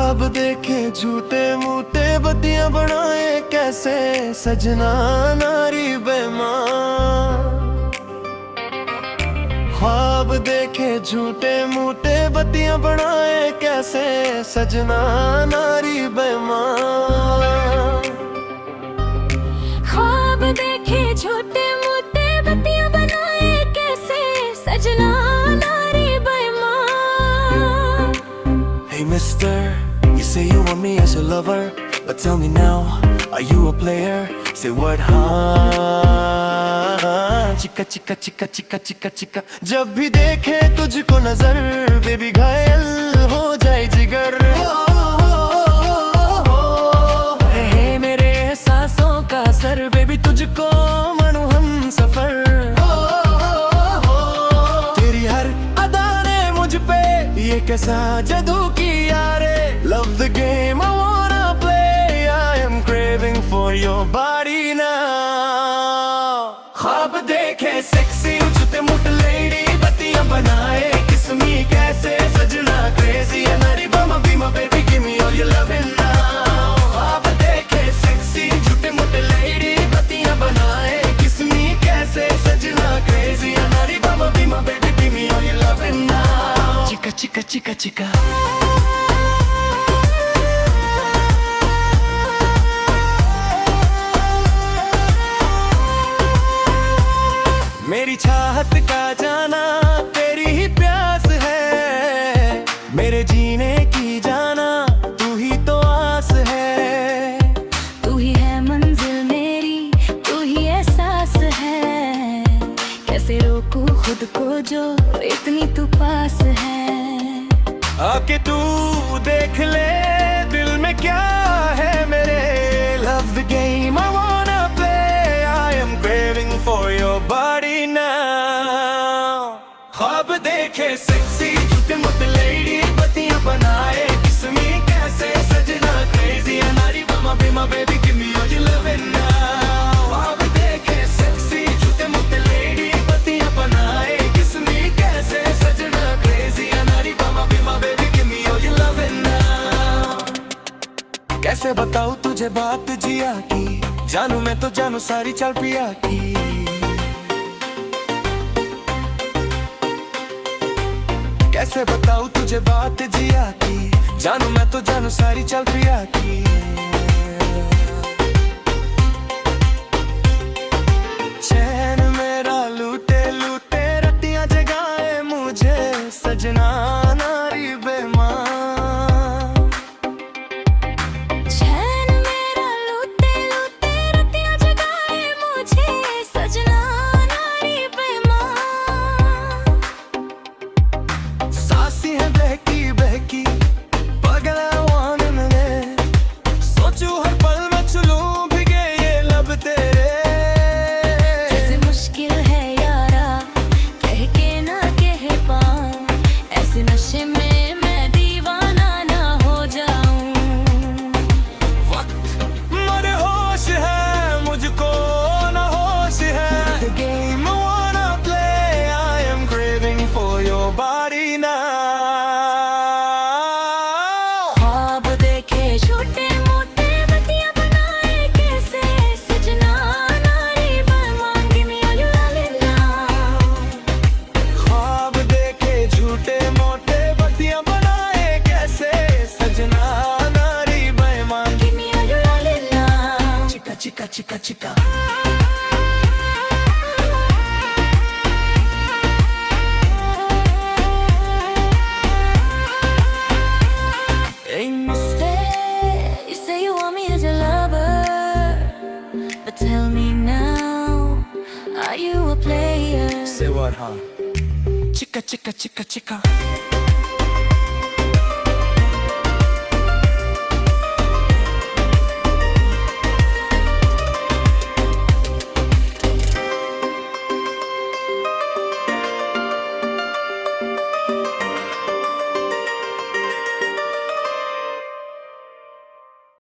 ख्वाब देखे झूठे मूठे बत्तियां बनाए कैसे सजना नारी बेईमान। ख्वाब देखे झूठे मूठे बत्तियां बनाए कैसे सजना नारी बेईमान। ख्वाब देखे झूठे मूठे बत्तियां बनाए कैसे सजना नारी बेईमान। Hey mister, you say you want me as your lover, but tell me now, are you a player? Say what, हाँ चिका चिका चिका चिका चिका चिका। जब भी देखे तुझको नजर बेबी घायल हो जाए जिगर। है मेरे एहसासों का असर बेबी तुझको मानू हम सफर। तेरी हर अदा ने मुझ पे ये कैसा जादू किया रे। Love the game I wanna play, I am craving for your body now। ख्वाब देखे सेक्सी उछते मुट लेडी बत्तियां बनाए किस्मी कैसे सजना क्रेजी है नारी बमा बीमा baby give me all your loving now. ख्वाब देखे सेक्सी झूठे मुट लेडी बत्तियां बनाए किस्मी कैसे सजना क्रेजी है नारी बमा बीमा baby give me all your loving now. चिका चिका चिका चिका। मेरी चाहत का जाना तेरी ही प्यास है। मेरे जीने की जाना तू ही तो आस है। तू ही है मंजिल मेरी तू ही एहसास है। कैसे रोकूं खुद को जो इतनी तू पास है। आके तू देख ले दिल में क्या है मेरे। Love the game I wanna play, I am craving for your body now। ख्वाब देखे सेक्सी झूठे मुट्टे लेडी बत्तियां बनाए किस्मी कैसे सजना क्रेजी है नारी बमा बीमा baby give me all your loving now. ख्वाब देखे सेक्सी झूठे मुट्टे लेडी बत्तियां बनाए किस्मी कैसे सजना क्रेजी है नारी बमा बीमा baby give me all your loving now. कैसे बताऊं तुझे बात जिया की जानू मैं तो जानू सारी चल पिया की। कैसे बताऊं तुझे बात जिया की जानू मैं तो जानू सारी चल पिया की। चैन मेरा लूटे लूटे रतियां जगाए मुझे सजना नारी बेईमान। चैन मेरा लूटे लूटे रतियां जगाए मुझे सजना नारी बेईमान। सासी है बहकी बहकी पगला वान मैंने सोचू हर पल में चलूं भीगे ये लब तेरे। कैसे मुश्किल है यारा कह के ना कह पाऊं ऐसे नशे में मैं दीवाना ना हो जाऊं। वक्त मरे होश है मुझको ना होश है। The game I wanna play, I am craving for your body now। ख्वाब देखे छोटे मोटे बत्तियां बनाए कैसे सजना नारी बेईमान। Give me all your loving now. ख्वाब देखे झूठे मोटे बत्तियां बनाए कैसे सजना नारी बेईमान। Give me all your loving now. चिका चिका चिका चिका। Hey mister, You say you want me as your lover, but tell me now, are you a player? say what, huh? Chica chica chica chica.